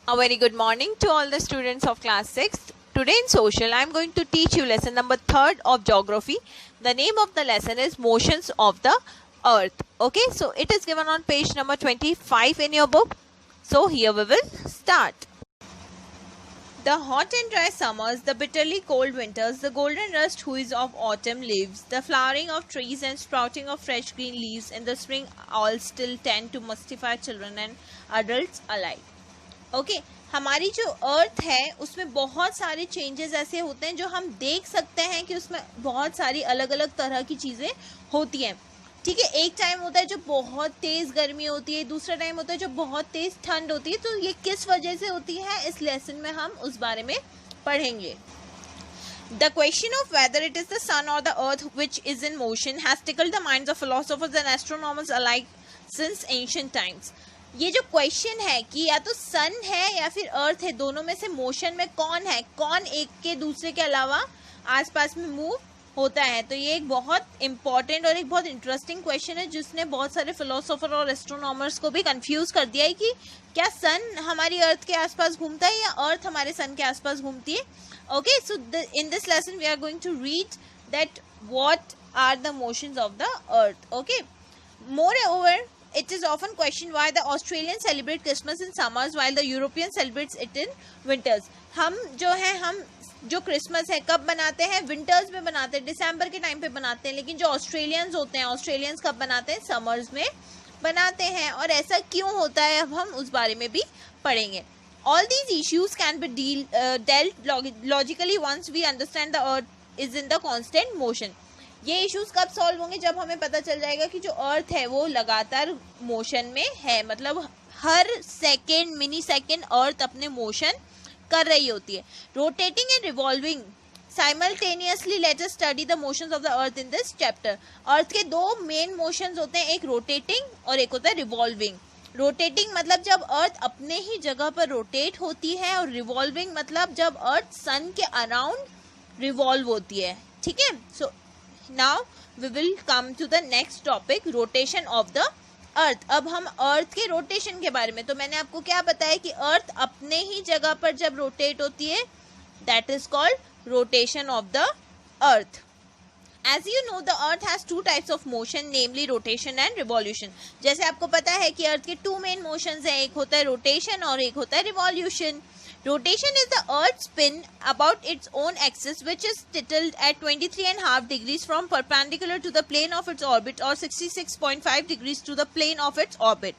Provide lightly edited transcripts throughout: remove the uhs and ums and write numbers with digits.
A very good morning to all the students of class 6th. Today in social, I am going to teach you lesson number 3rd of geography. The name of the lesson is Motions of the Earth. Okay, so it is given on page number 25 in your book. So here we will start. The hot and dry summers, the bitterly cold winters, the golden rust hues of autumn leaves, the flowering of trees and sprouting of fresh green leaves in the spring all still tend to mystify children and adults alike. Okay हमारी जो अर्थ है उसमें बहुत सारे changes ऐसे होते हैं जो हम देख सकते हैं कि उसमें बहुत सारी अलग अलग तरह की चीज़ें होती हैं. ठीक है, एक टाइम होता है जो बहुत तेज़ गर्मी होती है, दूसरा टाइम होता है जो बहुत तेज़ ठंड होती है. तो ये किस वजह से होती है इस लेसन में हम उस बारे में पढ़ेंगे. The question of whether it is the sun or the earth which is in motion has tickled the minds of philosophers and astronomers alike since ancient times. ये जो क्वेश्चन है कि या तो सन है या फिर अर्थ है, दोनों में से मोशन में कौन है, कौन एक के दूसरे के अलावा आसपास में मूव होता है. तो ये एक बहुत इंपॉर्टेंट और एक बहुत इंटरेस्टिंग क्वेश्चन है जिसने बहुत सारे फिलोसोफर और एस्ट्रोनॉमर्स को भी कंफ्यूज कर दिया है कि क्या सन हमारी अर्थ के आसपास घूमता है या अर्थ हमारे सन के आसपास घूमती है. Okay, so in this lesson we are going to read that what are the motions of the earth. Okay, मोreover it is often questioned why the Australians celebrate Christmas in summers while the Europeans celebrate it in winters. हम जो Christmas है कब बनाते हैं, winters में बनाते हैं, दिसंबर के टाइम पे बनाते हैं. लेकिन जो ऑस्ट्रेलियंस होते हैं, ऑस्ट्रेलियंस कब बनाते हैं, समर्स में बनाते हैं. और ऐसा क्यों होता है अब हम उस बारे में भी पढ़ेंगे. All these issues can be dealt logically once we understand the earth is in the constant motion. ये इश्यूज कब सॉल्व होंगे, जब हमें पता चल जाएगा कि जो अर्थ है वो लगातार मोशन में है. मतलब हर सेकेंड मिनी सेकेंड अर्थ अपने मोशन कर रही होती है. Rotating and revolving simultaneously. Let us study the motions of the earth in this chapter. Earth के दो मेन मोशंस होते हैं, एक रोटेटिंग और एक होता है रिवॉल्विंग. रोटेटिंग मतलब जब अर्थ अपने ही जगह पर रोटेट होती है, और रिवॉल्विंग मतलब जब अर्थ सन के अराउंड रिवॉल्व होती है. ठीक है, सो now we will come to the next topic, rotation of the earth. अब हम अर्थ के रोटेशन के बारे में, तो मैंने आपको क्या बताया कि अर्थ अपने ही जगह पर जब रोटेट होती है that is called rotation of the earth. As you know, the earth has two types of motion, namely rotation and revolution. जैसे आपको पता है कि अर्थ के टू मेन मोशंस हैं, एक होता है रोटेशन और एक होता है revolution. Rotation is the Earth's spin about its own axis, which is tilted at 23.5 degrees from perpendicular to the plane of its orbit, or 66.5 degrees to the plane of its orbit.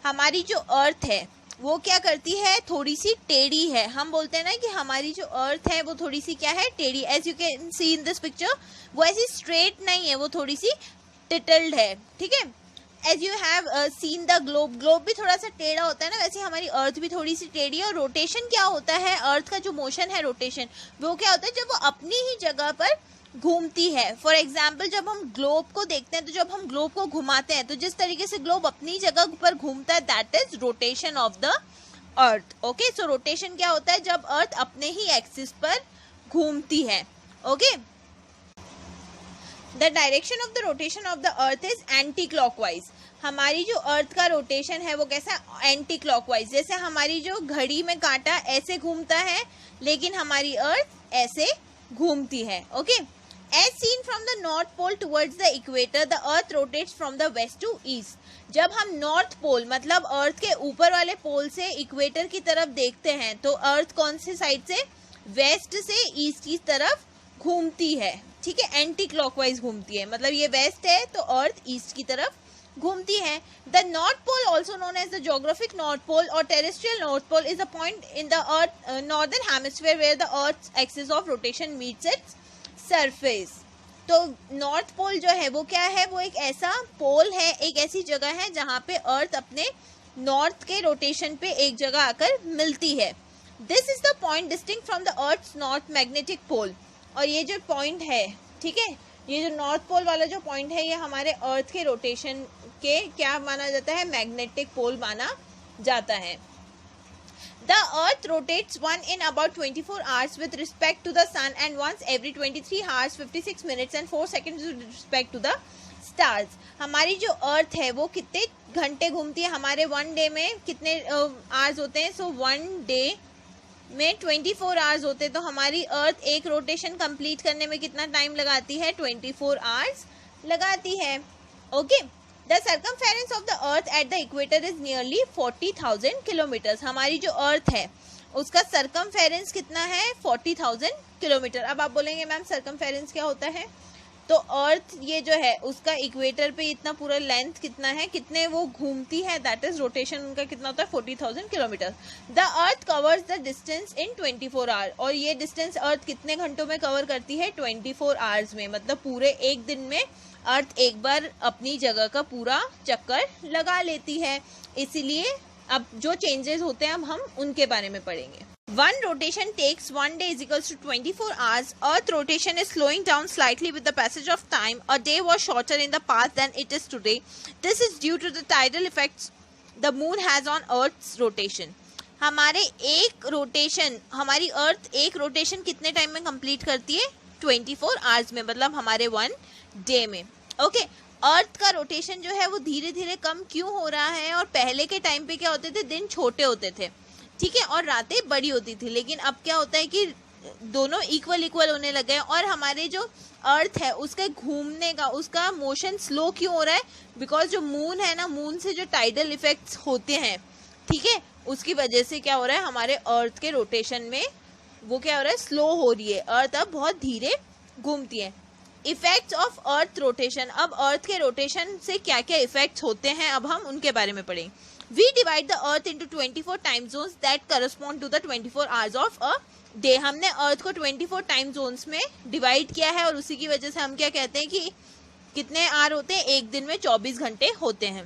हमारी जो अर्थ है वो क्या करती है, थोड़ी सी टेढ़ी है. हम बोलते हैं ना कि हमारी जो अर्थ है वो थोड़ी सी क्या है, टेढ़ी. As you can see in this picture, वो ऐसी स्ट्रेट नहीं है, वो थोड़ी सी टिल्ड है. ठीक है, as you have seen the globe, globe भी थोड़ा सा टेढ़ा होता है ना, वैसे हमारी अर्थ भी थोड़ी सी टेढ़ी है. और रोटेशन क्या होता है, अर्थ का जो मोशन है रोटेशन, वो क्या होता है जब वो अपनी ही जगह पर घूमती है. फॉर एग्जाम्पल, जब हम ग्लोब को देखते हैं, तो जब हम ग्लोब को घुमाते हैं, तो जिस तरीके से ग्लोब अपनी जगह पर घूमता है, that is rotation of the earth. Okay, so rotation क्या होता है, जब अर्थ अपने ही एक्सिस पर घूमती है. Okay, the direction of the rotation of the earth is anti clockwise. हमारी जो अर्थ का रोटेशन है वो कैसा, एंटी क्लॉकवाइज. जैसे हमारी जो घड़ी में कांटा ऐसे घूमता है, लेकिन हमारी अर्थ ऐसे घूमती है. Okay, as seen from the north pole towards the equator, the earth rotates from the west to east. जब हम नॉर्थ पोल मतलब अर्थ के ऊपर वाले पोल से इक्वेटर की तरफ देखते हैं, तो अर्थ कौन से साइड से, वेस्ट से ईस्ट की तरफ घूमती है. ठीक है, एंटी क्लॉकवाइज घूमती है. मतलब ये वेस्ट है तो अर्थ ईस्ट की तरफ घूमती है. The north pole, also known as the geographic north pole और terrestrial north pole, is a point in the earth northern hemisphere where the earth axis of rotation meets its surface. तो north pole जो है वो क्या है, वो एक ऐसा पोल है, एक ऐसी जगह है जहाँ पे अर्थ अपने नॉर्थ के रोटेशन पे एक जगह आकर मिलती है. This is the point distinct from the earth's north magnetic pole. और ये जो पॉइंट है, ठीक है, ये जो नॉर्थ पोल वाला जो पॉइंट है, ये हमारे अर्थ के रोटेशन के क्या माना जाता है, मैग्नेटिक पोल माना जाता है. The Earth rotates one in about 24 hours with respect to the Sun, and once every 23 hours 56 minutes and 4 seconds with respect to the stars, हमारी जो अर्थ है वो कितने घंटे घूमती है, हमारे 1 डे में कितने आवर्स होते हैं, सो 1 डे में 24 आवर्स होते हैं, तो हमारी अर्थ एक रोटेशन कंप्लीट करने में कितना टाइम लगाती है, 24 आवर्स लगाती है। Okay, the circumference of the earth at the equator is nearly 40,000 kilometres, हमारी जो अर्थ है उसका सर्कमफेरेंस कितना है, 40,000 किलोमीटर। अब आप बोलेंगे मैम सर्कमफेरेंस क्या होता है, तो अर्थ ये जो है उसका इक्वेटर पे इतना पूरा लेंथ कितना है, कितने वो घूमती है, दैट इज रोटेशन उनका कितना होता है, 40,000 kilometre. The earth covers the distance in 24 hour, और ये डिस्टेंस अर्थ कितने घंटों में कवर करती है, 24 आवर्स में, मतलब पूरे एक दिन में अर्थ एक बार अपनी जगह का पूरा चक्कर लगा लेती है। इसीलिए अब जो चेंजेस होते हैं अब हम उनके बारे में पढ़ेंगे। One rotation takes 1 day is equals to 24 hours. Earth rotation is slowing down slightly with the passage of time. A day was shorter in the past than it is today. This is due to the tidal effects the moon has on Earth's rotation. हमारे एक rotation, हमारी अर्थ एक rotation कितने time में complete करती है, 24 hours में, मतलब हमारे 1 डे में। ओके, अर्थ का रोटेशन जो है वो धीरे धीरे कम क्यों हो रहा है, और पहले के टाइम पे क्या होते थे, दिन छोटे होते थे, ठीक है, और रातें बड़ी होती थी, लेकिन अब क्या होता है कि दोनों इक्वल होने लगे हैं, और हमारे जो अर्थ है उसके घूमने का, उसका मोशन स्लो क्यों हो रहा है, बिकॉज जो मून है ना, मून से जो टाइडल इफेक्ट्स होते हैं, ठीक है, उसकी वजह से क्या हो रहा है, हमारे अर्थ के रोटेशन में वो क्या हो रहा है, स्लो हो रही है, अर्थ अब बहुत धीरे घूमती है। इफेक्ट्स ऑफ अर्थ रोटेशन, अब अर्थ के रोटेशन से क्या क्या इफेक्ट्स होते हैं, अब हम उनके बारे में पढ़ेंगे। We divide the earth into 24 time zones that correspond to the 24 hours of a day. हमने अर्थ को 24 टाइम जोन्स में डिवाइड किया है, और उसी की वजह से हम क्या कहते हैं कि कितने आवर होते हैं, एक दिन में 24 घंटे होते हैं।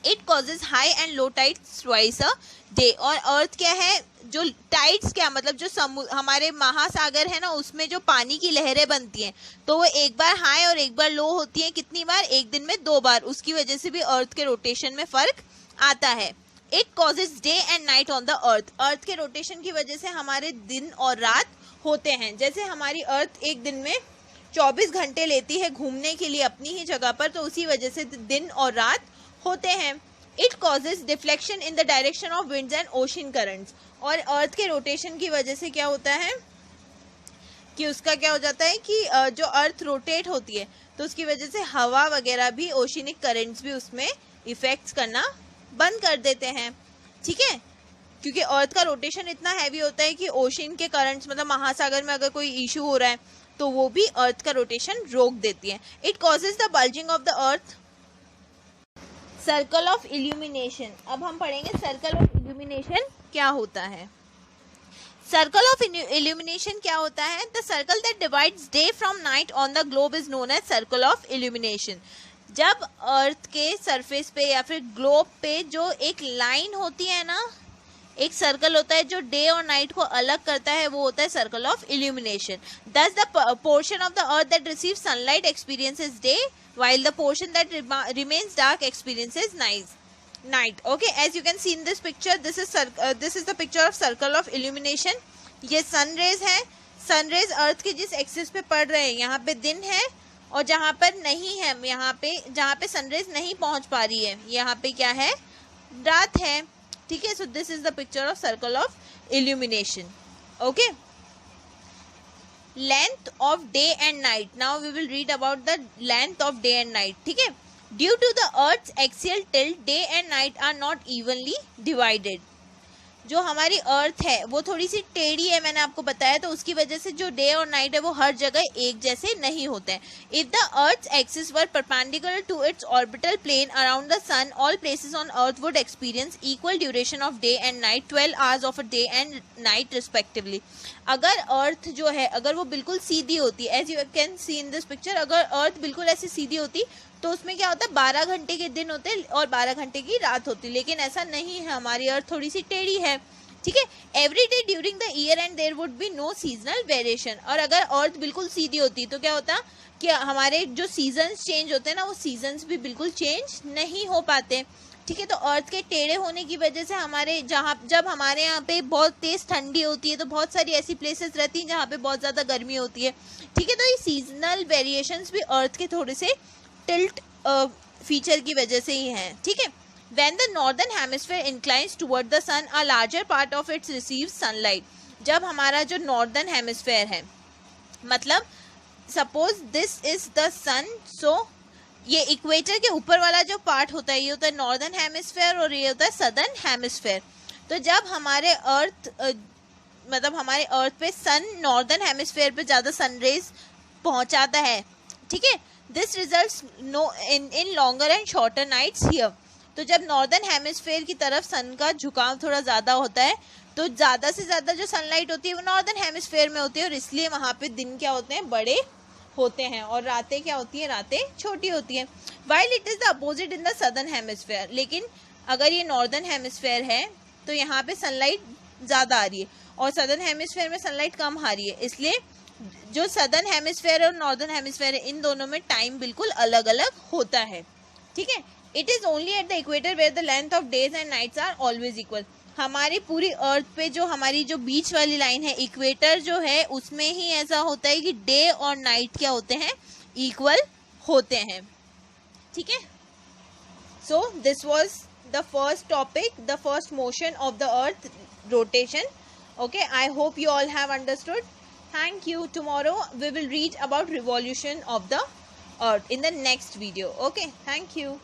It causes high and low tides twice a day. और अर्थ क्या है, जो टाइड्स क्या मतलब जो हमारे महासागर है ना, उसमें जो पानी की लहरें बनती हैं, तो वो एक बार हाई और एक बार लो होती हैं, कितनी बार, एक दिन में 2 बार, उसकी वजह से भी अर्थ के रोटेशन में फर्क आता है। It causes day and night on the earth, earth के रोटेशन की वजह से हमारे दिन और रात होते हैं। जैसे हमारी अर्थ एक दिन में 24 घंटे लेती है घूमने के लिए अपनी ही जगह पर, तो उसी वजह से दिन और रात होते हैं। It causes deflection in the direction of winds and ocean currents, और अर्थ के रोटेशन की वजह से क्या होता है कि उसका क्या हो जाता है कि जो अर्थ रोटेट होती है तो उसकी वजह से हवा वगैरह भी, ओशनिक करंट्स भी उसमें इफेक्ट्स करना बंद कर देते हैं, ठीक है, क्योंकि अर्थ का रोटेशन इतना हैवी होता है कि ओशन के करंट्स, मतलब महासागर में अगर कोई इशू हो रहा है तो वो भी अर्थ का रोटेशन रोक देती है। It causes the bulging of the earth. Circle of illumination, अब हम पढ़ेंगे सर्कल ऑफ इल्यूमिनेशन क्या होता है। सर्कल ऑफ इल्यूमिनेशन क्या होता है, the circle that divides day from night on the globe is known as circle of illumination. जब अर्थ के सरफेस पे या फिर ग्लोब पे जो एक लाइन होती है ना, एक सर्कल होता है जो डे और नाइट को अलग करता है, वो होता है सर्कल ऑफ इल्यूमिनेशन। दस the portion of the earth that receive sunlight experiences day while the portion that remains dark experiences night. Okay, as you can see in this picture, this is the picture of circle of illumination. ये sun rays है, sun rays अर्थ के जिस axis पे पड़ रहे हैं, यहाँ पे दिन है, और जहाँ पर नहीं है, यहाँ पे जहाँ पे सनरेज नहीं पहुँच पा रही है, यहाँ पे क्या है, रात है, ठीक है। So this is the picture of circle of illumination. Okay, length of day and night, now we will read about the length of day and night, ठीक है। Due to the earth's axial tilt, day and night are not evenly divided. जो हमारी अर्थ है वो थोड़ी सी टेढ़ी है, मैंने आपको बताया, तो उसकी वजह से जो डे और नाइट है वो हर जगह एक जैसे नहीं होते हैं। If the earth axis were perpendicular to its orbital plane around the sun, all places on earth would experience equal duration of day and night, 12 hours of a day and night respectively. अगर earth जो है, अगर वो बिल्कुल सीधी होती, as you can see in this picture, अगर earth बिल्कुल ऐसी सीधी होती तो उसमें क्या होता है, 12 घंटे के दिन होते और 12 घंटे की रात होती, लेकिन ऐसा नहीं है, हमारी अर्थ थोड़ी सी टेढ़ी है, ठीक है। Every day during the year and there would be no seasonal variation. और अगर अर्थ बिल्कुल सीधी होती तो क्या होता कि हमारे जो सीजन्स चेंज होते हैं ना, वो सीजन्स भी बिल्कुल चेंज नहीं हो पाते, ठीक है। तो अर्थ के टेढ़े होने की वजह से हमारे जब हमारे यहाँ पे बहुत तेज ठंडी होती है तो बहुत सारी ऐसी प्लेसेस रहती हैं जहाँ पे बहुत ज़्यादा गर्मी होती है, ठीक है। तो ये सीजनल वेरिएशंस भी अर्थ के थोड़े से टिल्ट फीचर की वजह से ही हैं, ठीक है। When the northern hemisphere inclines toward the sun, a larger part of it receives sunlight. जब हमारा जो northern hemisphere है, मतलब suppose this is the sun, so ये इक्वेटर के ऊपर वाला जो पार्ट होता है ये होता है नॉर्दर्न हेमिस्फेयर और ये होता है सदर्न हेमिस्फेयर। तो जब हमारे अर्थ मतलब हमारे अर्थ पे सन नॉर्दर्न हेमिस्फेयर पे ज़्यादा सनरेज पहुंचाता है, ठीक है, this results no in longer and shorter nights here. तो जब नॉर्दर्न हेमिस्फेयर की तरफ सन का झुकाव थोड़ा ज़्यादा होता है तो ज़्यादा से ज़्यादा जो सनलाइट होती है वो नॉर्दर्न हेमिस्फेयर में होती है और इसलिए वहाँ पे दिन क्या होते हैं, बड़े होते हैं, और रातें क्या होती है, रातें छोटी होती हैं। While it is the opposite in the southern hemisphere, लेकिन अगर ये नॉर्दर्न हेमिस्फेयर है तो यहाँ पे सनलाइट ज़्यादा आ रही है और सदर्न हेमिस्फेयर में सनलाइट कम आ रही है, इसलिए जो सदर्न हेमिस्फेयर और नॉर्दर्न हेमिस्फेयर है इन दोनों में टाइम बिल्कुल अलग अलग होता है, ठीक है। It is only at the equator where the length of days and nights are always equal. हमारी पूरी अर्थ पे जो हमारी जो बीच वाली लाइन है इक्वेटर जो है उसमें ही ऐसा होता है कि डे और नाइट क्या होते हैं, इक्वल होते हैं, ठीक है। So this was the first topic, the first motion of the earth rotation. Okay, I hope you all have understood. Thank you. Tomorrow we will read about revolution of the earth in the next video. Okay, thank you.